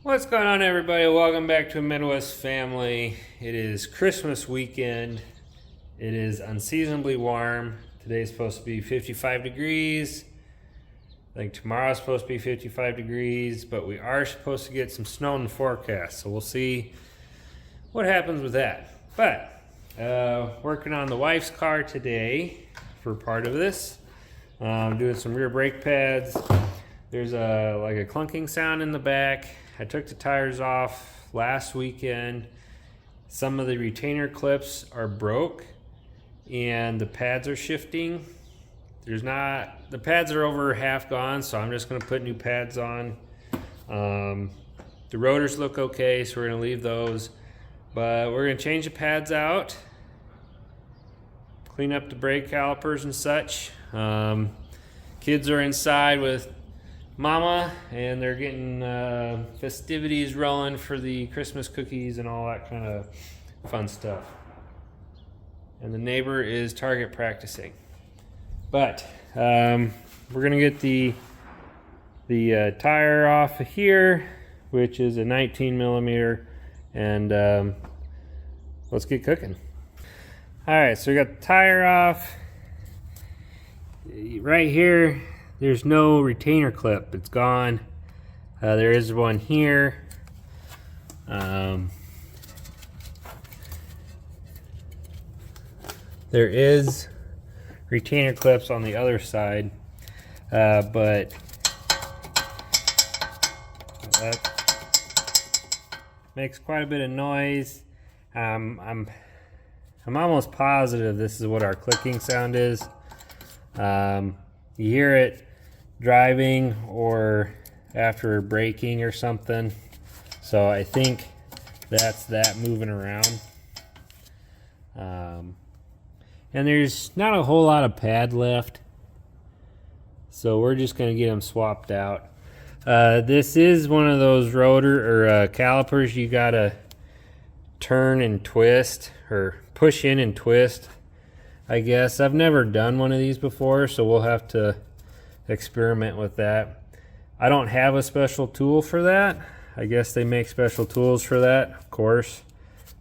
What's going on, everybody? Welcome back to a Midwest Family. It is Christmas weekend. It is unseasonably warm. Today's supposed to be 55 degrees. I think tomorrow's supposed to be 55 degrees, but we are supposed to get some snow in the forecast, so we'll see what happens with that. But working on the wife's car today for part of this. Doing some rear brake pads. There's like a clunking sound in the back. I took the tires off last weekend. Some of the retainer clips are broke and the pads are shifting. The pads are over half gone, so I'm just gonna put new pads on. The rotors look okay, so we're gonna leave those. But we're gonna change the pads out, clean up the brake calipers and such. Kids are inside with Mama, and they're getting festivities rolling for the Christmas cookies and all that kind of fun stuff. And the neighbor is target practicing. But we're gonna get the tire off of here, which is a 19 millimeter, and let's get cooking. All right, so we got the tire off. Right here, there's no retainer clip, it's gone. There is one here. There is retainer clips on the other side, but that makes quite a bit of noise. I'm almost positive this is what our clicking sound is. You hear it driving or after braking or something, so I think that's that moving around. And there's not a whole lot of pad left, so we're just going to get them swapped out. This is one of those rotor or calipers you gotta turn and twist, or push in and twist, I guess. I've never done one of these before, so we'll have to experiment with that. I don't have a special tool for that. I guess they make special tools for that, of course,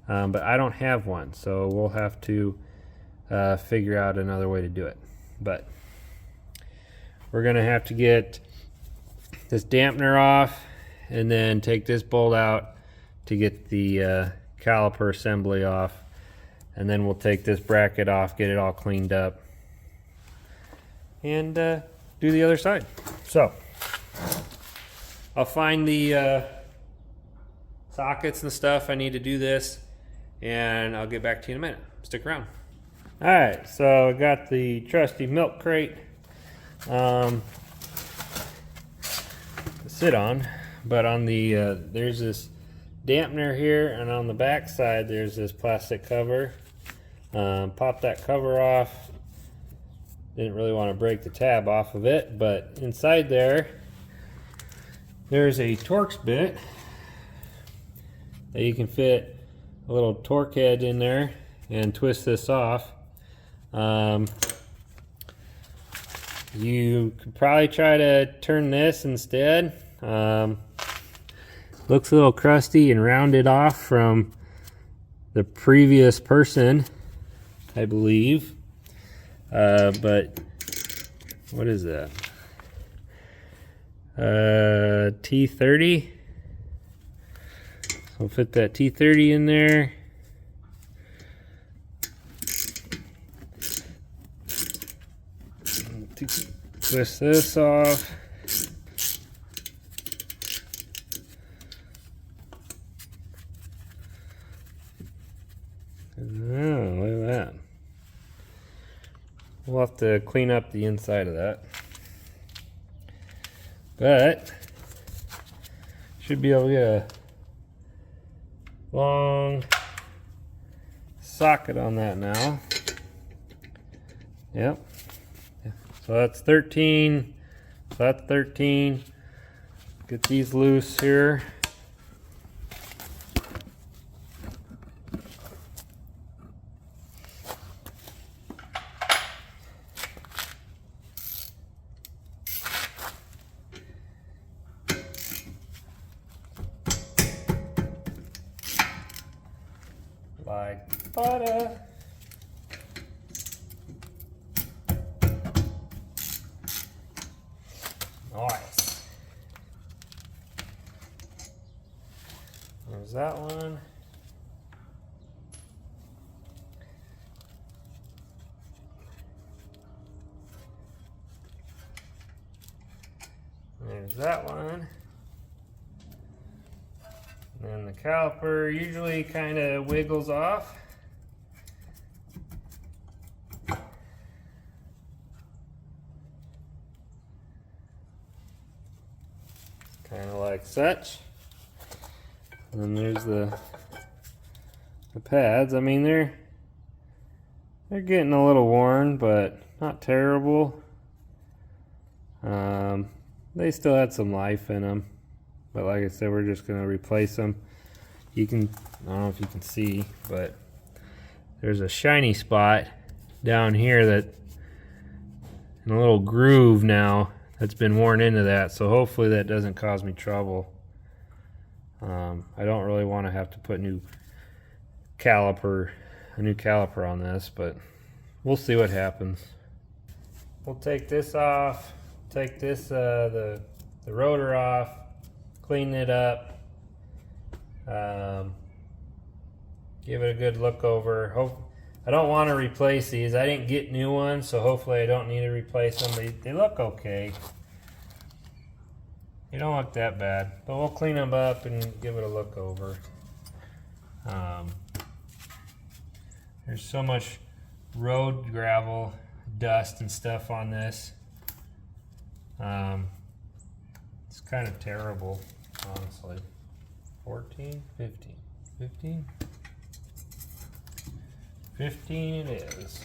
but I don't have one, so we'll have to figure out another way to do it. But we're gonna have to get this dampener off and then take this bolt out to get the caliper assembly off, and then we'll take this bracket off, get it all cleaned up, and do the other side. So I'll find the sockets and stuff I need to do this, and I'll get back to you in a minute. Stick around. All right, so I got the trusty milk crate to sit on, but on the there's this dampener here, and on the back side there's this plastic cover. Pop that cover off. Didn't really want to break the tab off of it, but inside there's a Torx bit that you can fit a little torque head in there and twist this off. You could probably try to turn this instead. Looks a little crusty and rounded off from the previous person, I believe. But what is that? T30. So we'll fit that T30 in there. Twist this off. Oh, look at that. We'll have to clean up the inside of that, but should be able to get a long socket on that now. Yep. So that's 13. So that's 13. Get these loose here. like butter. Nice. There's that one. There's that one. And then the caliper usually kind of wiggles off. Kind of like such. And then there's the pads. I mean, they're getting a little worn, but not terrible. They still had some life in them, but like I said, we're just gonna replace them. You can, I don't know if you can see, but there's a shiny spot down here that in a little groove now that's been worn into that, so hopefully that doesn't cause me trouble. I don't really want to have to put a new caliper on this, but we'll see what happens. We'll take this off, take this the rotor off, clean it up, give it a good look over. I don't want to replace these. I didn't get new ones, so hopefully I don't need to replace them. They look okay. They don't look that bad, but we'll clean them up and give it a look over. There's so much road gravel, dust and stuff on this. It's kind of terrible, honestly. 14, 15, 15? 15 it is.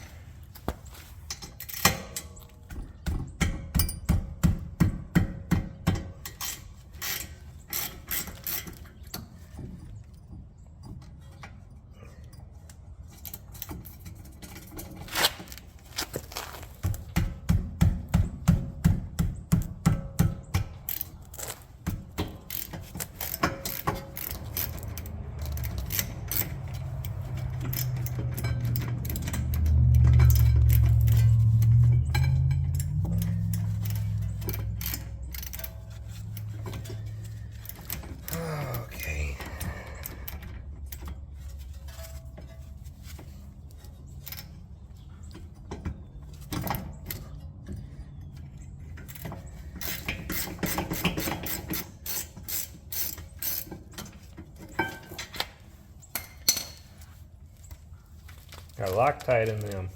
Got Loctite in them.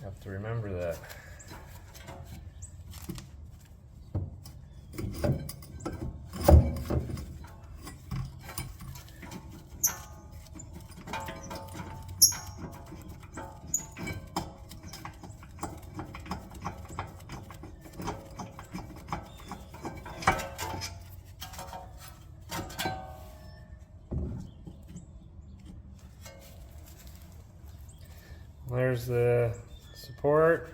Have to remember that. There's the support.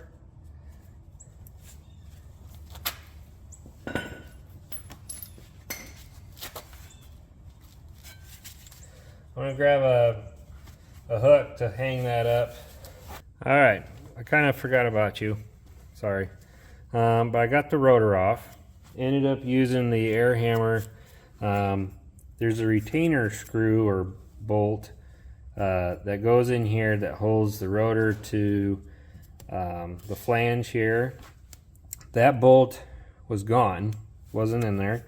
I'm gonna grab a hook to hang that up. All right, I kind of forgot about you. Sorry, but I got the rotor off. Ended up using the air hammer. There's a retainer screw or bolt that goes in here that holds the rotor to the flange here. That bolt was gone, wasn't in there,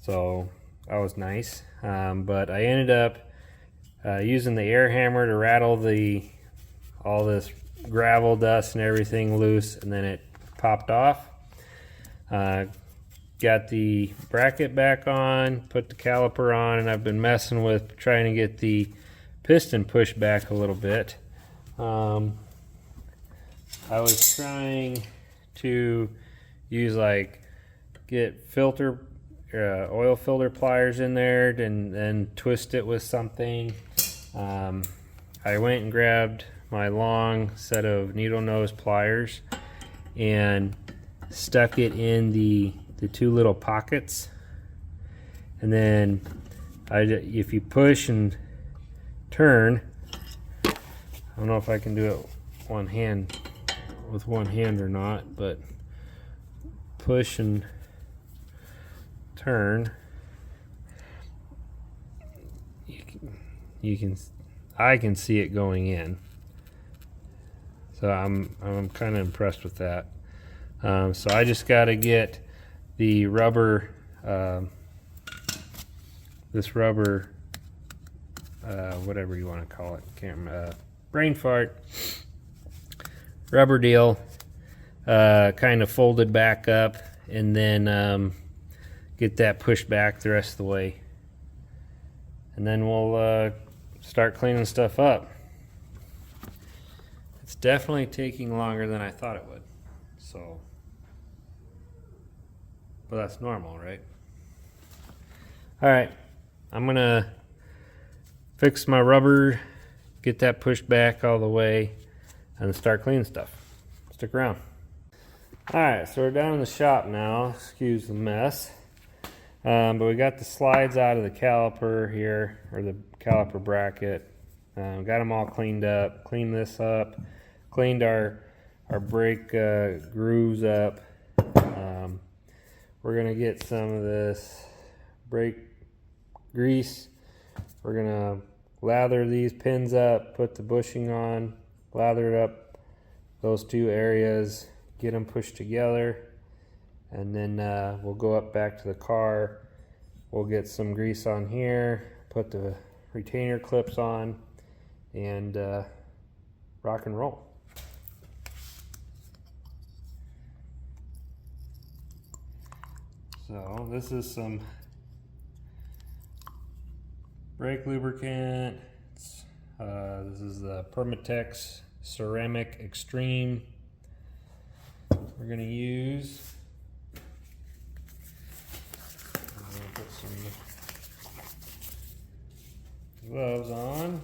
so that was nice. But I ended up using the air hammer to rattle all this gravel, dust and everything loose, and then it popped off. Got the bracket back on, put the caliper on, and I've been messing with trying to get the piston pushed back a little bit. I was trying to use get oil filter pliers in there and then twist it with something. I went and grabbed my long set of needle nose pliers and stuck it in the two little pockets, and then if you push and turn, I don't know if I can do it with one hand or not, but push and turn, I can see it going in. So I'm kind of impressed with that. So I just got to get the rubber, this rubber, whatever you want to call it, brain fart, rubber deal, kind of folded back up, and then get that pushed back the rest of the way. And then we'll start cleaning stuff up. It's definitely taking longer than I thought it would. So, but that's normal, right? All right, I'm gonna fix my rubber, get that pushed back all the way, and start cleaning stuff. Stick around. All right, so we're down in the shop now. Excuse the mess. But we got the slides out of the caliper here, or the caliper bracket. Got them all cleaned up. Cleaned this up. Cleaned our brake grooves up. We're gonna get some of this brake grease. We're gonna lather these pins up, put the bushing on, lather it up those two areas, get them pushed together, and then we'll go up back to the car. We'll get some grease on here, put the retainer clips on, and rock and roll. So this is some brake lubricant. This is the Permatex Ceramic Extreme. We're going to use. I'm going to put some gloves on.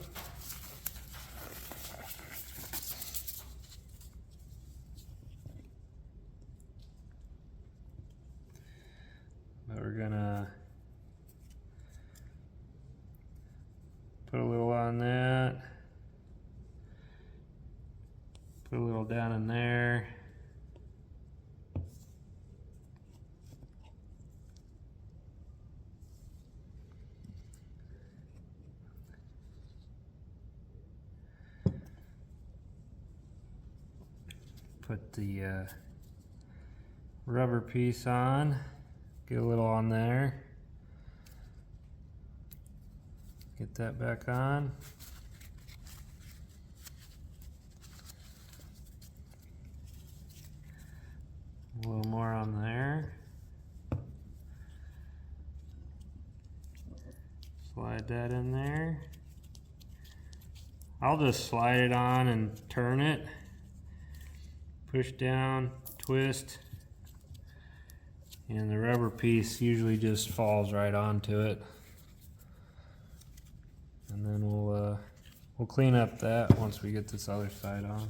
But we're going to put a little on that. Put a little down in there. Put the rubber piece on. Get a little on there. Get that back on. A little more on there. Slide that in there. I'll just slide it on and turn it. Push down, twist, and the rubber piece usually just falls right onto it. And then we'll clean up that once we get this other side on.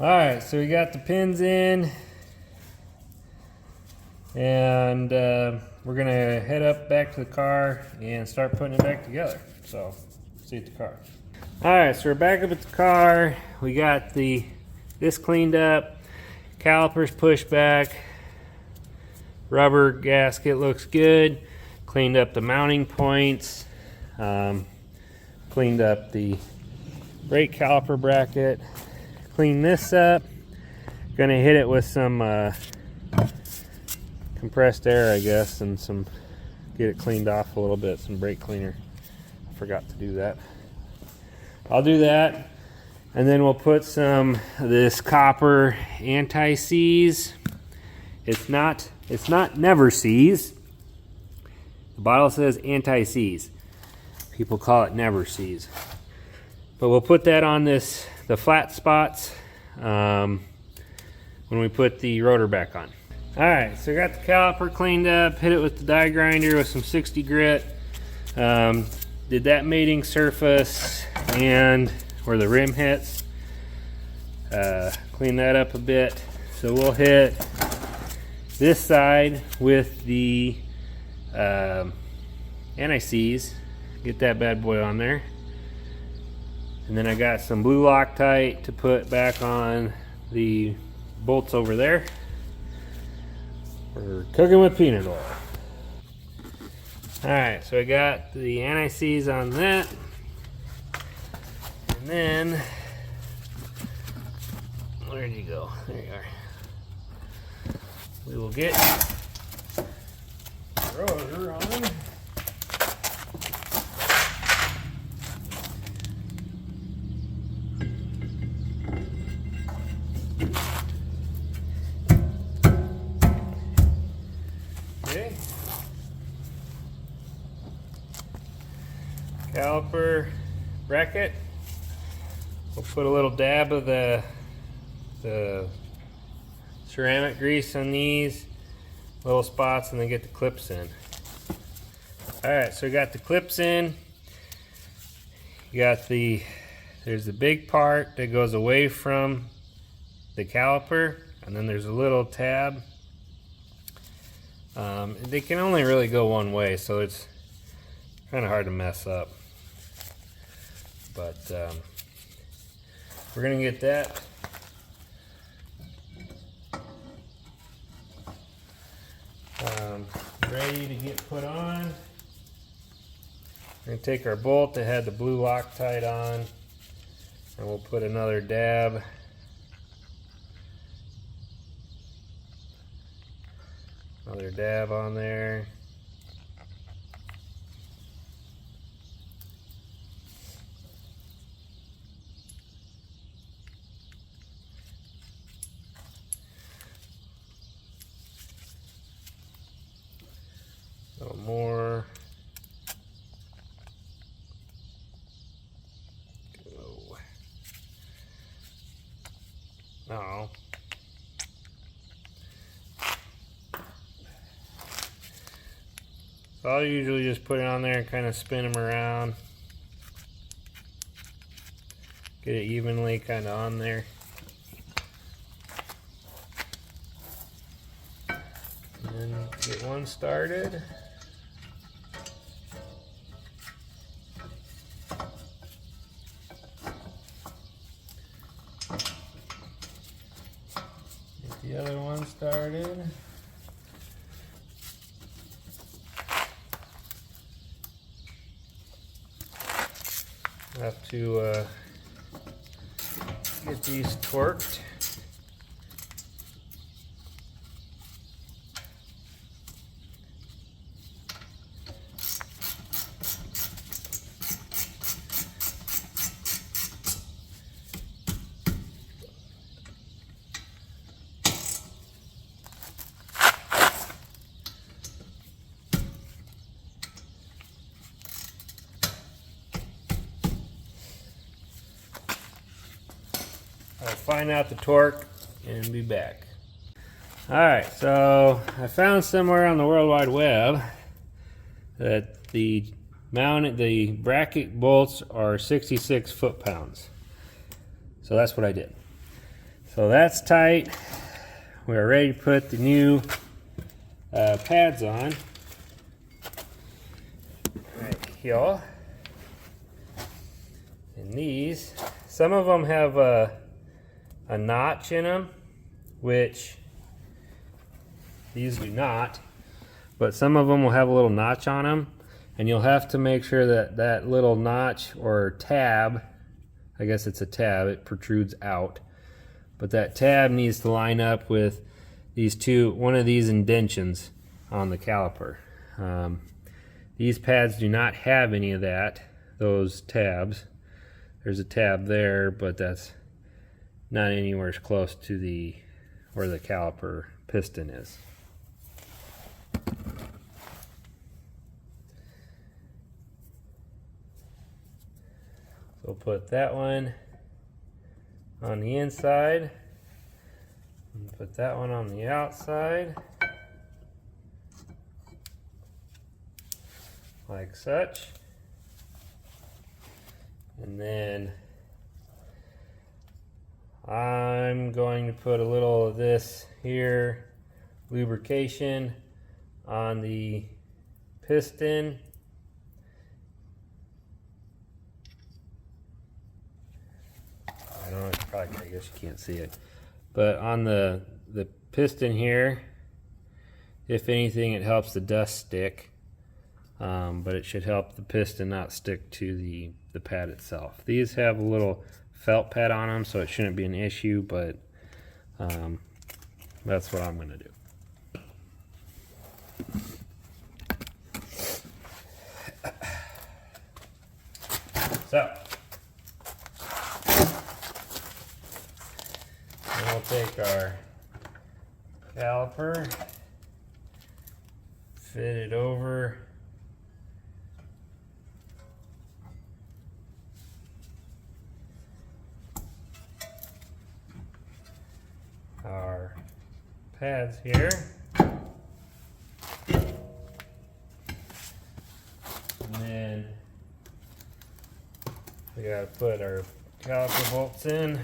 All right, so we got the pins in, and we're gonna head up back to the car and start putting it back together. So, see you at the car. All right, so we're back up at the car. We got this cleaned up, calipers pushed back, rubber gasket looks good, cleaned up the mounting points, cleaned up the brake caliper bracket, cleaned this up. Gonna hit it with some compressed air, I guess, and get it cleaned off a little bit, some brake cleaner. I forgot to do that. I'll do that. And then we'll put some of this copper anti-seize. It's not never seize. The bottle says anti-seize. People call it never seize. But we'll put that on the flat spots when we put the rotor back on. All right, so I got the caliper cleaned up, hit it with the die grinder with some 60 grit. Did that mating surface and where the rim hits. Clean that up a bit. So we'll hit this side with the anti-seize. Get that bad boy on there. And then I got some blue Loctite to put back on the bolts over there. We're cooking with peanut oil. Alright, so I got the anti-seize on that. And then, where'd you go? There you are. We will get the rotor on. Okay. Caliper bracket. We'll put a little dab of the ceramic grease on these little spots and then get the clips in. Alright, so we got the clips in. You got there's the big part that goes away from the caliper, and then there's a little tab. They can only really go one way, so it's kind of hard to mess up. But we're gonna get that ready to get put on. We're gonna take our bolt that had the blue Loctite on, and we'll put another dab. Another dab on there. A little more. Go. Oh. So I'll usually just put it on there and kind of spin them around. Get it evenly kind of on there. And then get one started. Get the other one started. Have to get these torqued. I'll find out the torque and be back. Alright, so I found somewhere on the World Wide Web that the bracket bolts are 66 foot-pounds. So that's what I did. So that's tight. We're ready to put the new pads on. Right here. And these, some of them have a notch in them, which these do not, but some of them will have a little notch on them, and you'll have to make sure that that little notch or tab, I guess it's a tab, it protrudes out, but that tab needs to line up with these one of these indentions on the caliper. These pads do not have any of that, those tabs. There's a tab there, but that's not anywhere close to where the caliper piston is. So we'll put that one on the inside, and put that one on the outside, like such. And then I'm going to put a little of this here lubrication on the piston. I don't know, I guess you can't see it. But on the piston here, if anything, it helps the dust stick. But it should help the piston not stick to the pad itself. These have a little felt pad on them, so it shouldn't be an issue, but that's what I'm going to do. So, then we'll take our caliper, fit it over our pads here. And then we gotta put our caliper bolts in.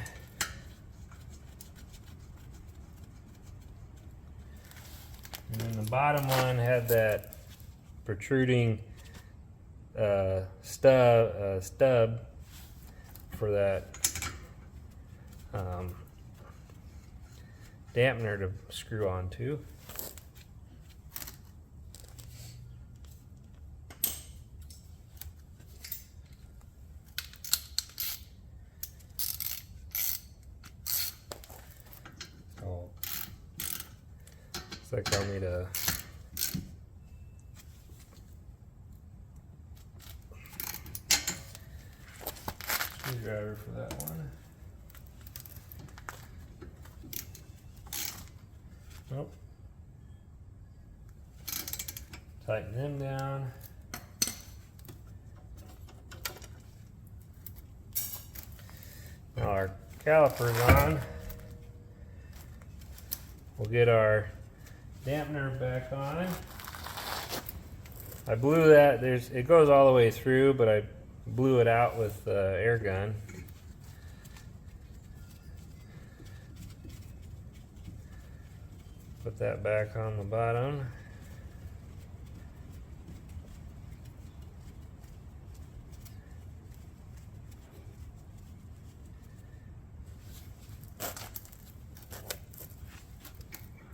And then the bottom one had that protruding stub for that dampener to screw onto. Oh, looks like I'll need a screwdriver for that one. Nope. Tighten them down. Now our caliper's on. We'll get our dampener back on. I blew that, it goes all the way through, but I blew it out with the air gun. Put that back on the bottom.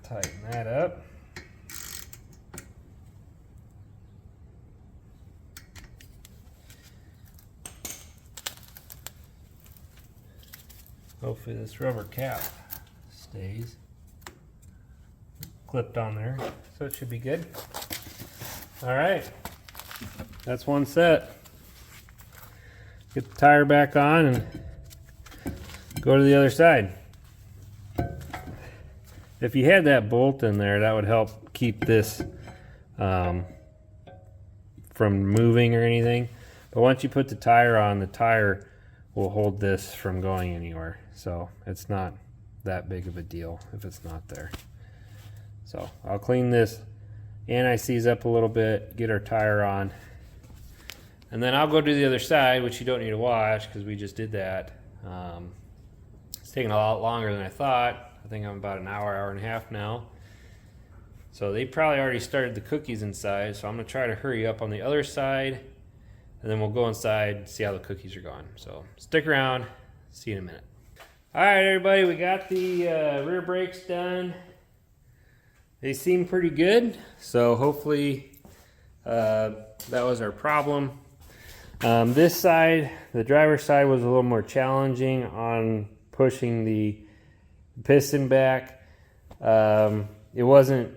Tighten that up. Hopefully this rubber cap stays clipped on there, so it should be good. All right, that's one set. Get the tire back on and go to the other side. If you had that bolt in there, that would help keep this from moving or anything. But once you put the tire on, the tire will hold this from going anywhere. So it's not that big of a deal if it's not there. So I'll clean this anti-seize up a little bit, get our tire on, and then I'll go to the other side, which you don't need to watch because we just did that. It's taking a lot longer than I thought. I think I'm about an hour, hour and a half now. So they probably already started the cookies inside, so I'm gonna try to hurry up on the other side, and then we'll go inside and see how the cookies are going. So stick around, see you in a minute. All right, everybody, we got the rear brakes done. They seem pretty good, so hopefully that was our problem. This side, the driver's side, was a little more challenging on pushing the piston back. It wasn't,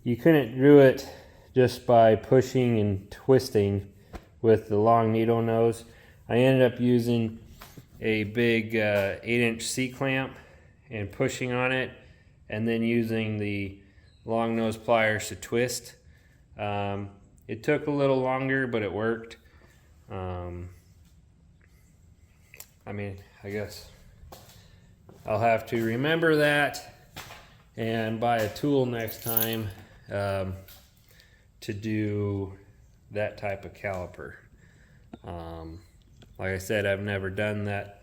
you couldn't do it just by pushing and twisting with the long needle nose. I ended up using a big 8-inch C-clamp and pushing on it, and then using the long nose pliers to twist. It took a little longer, but it worked. I mean, I guess I'll have to remember that and buy a tool next time to do that type of caliper. Like I said, I've never done that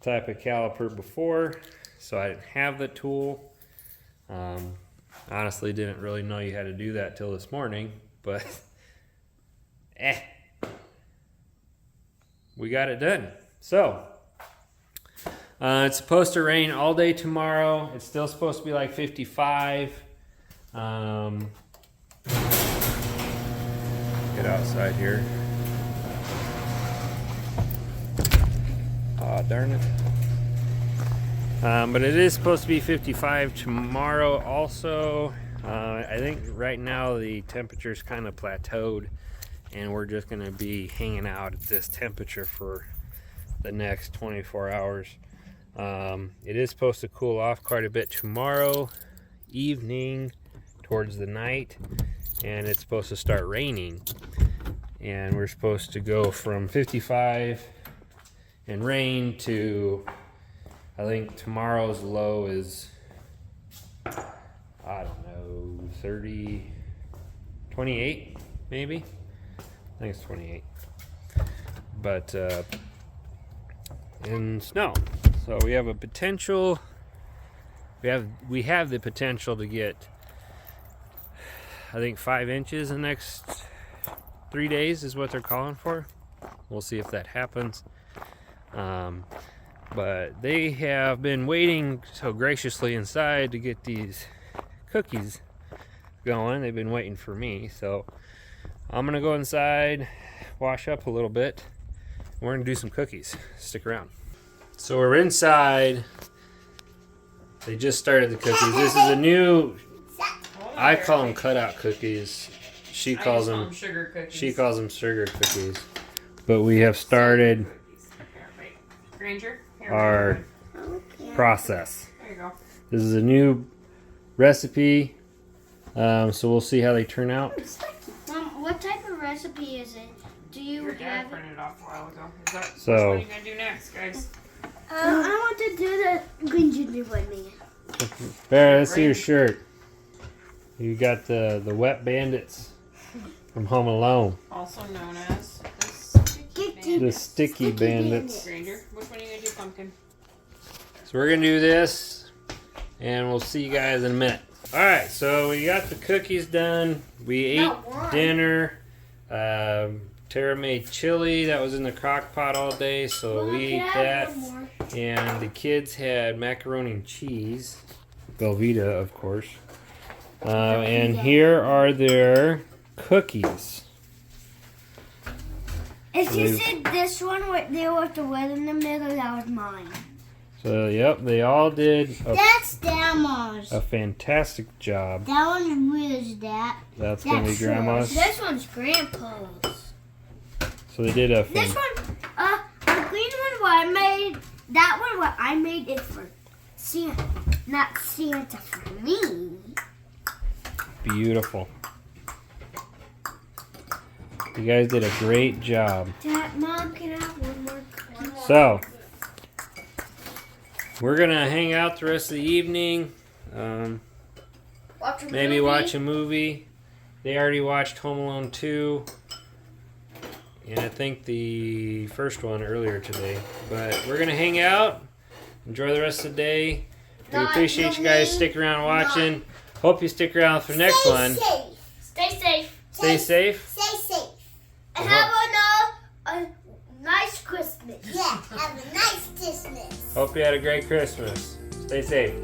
type of caliper before, so I didn't have the tool. Honestly, didn't really know you had to do that till this morning, but we got it done. So it's supposed to rain all day tomorrow. It's still supposed to be like 55. Get outside here. Oh, darn it. But it is supposed to be 55 tomorrow also. I think right now the temperature's kind of plateaued, and we're just going to be hanging out at this temperature for the next 24 hours. It is supposed to cool off quite a bit tomorrow evening towards the night, and it's supposed to start raining. And we're supposed to go from 55 and rain to, I think tomorrow's low is, I don't know, 30, 28 maybe? I think it's 28. But in snow. So we have a potential, we have the potential to get, I think 5 inches in the next 3 days is what they're calling for. We'll see if that happens. But they have been waiting so graciously inside to get these cookies going. They've been waiting for me, so I'm gonna go inside, wash up a little bit. We're gonna do some cookies. Stick around. So we're inside. They just started the cookies. This is a new, I call them cutout cookies. She calls them sugar cookies. She calls them sugar cookies. But we have started our process. There you go. This is a new recipe, so we'll see how they turn out. Mom, what type of recipe is it? Do you Your have dad printed it off a while ago. Is that So, what are you gonna do next, guys? I want to do the green gingerbread man. Bear, let's see your shirt. You got the wet bandits from Home Alone. Also known as The sticky bandits. Granger. Which one are you gonna do, pumpkin? So we're gonna do this, and we'll see you guys in a minute. All right, so we got the cookies done. We ate dinner. Tara made chili that was in the crock pot all day, so we ate that. And the kids had macaroni and cheese, Velveeta, of course. And here are their cookies. If you said this one with there was the red in the middle, that was mine. So, yep, they all did That's Grandma's. a fantastic job. That one was that. That's going to be Grandma's. This one's Grandpa's. So they did a This one, the green one what I made, that one what I made is for Santa, not Santa for me. beautiful. You guys did a great job. Dad, Mom, can I have one more? So, we're going to hang out the rest of the evening. Maybe watch a movie. They already watched Home Alone 2. And I think the first one earlier today. But we're going to hang out. Enjoy the rest of the day. We appreciate you guys sticking around watching. Hope you stick around for the next one. Stay safe. Stay safe. Stay safe. And have a nice Christmas. Yeah, have a nice Christmas. Hope you had a great Christmas. Stay safe.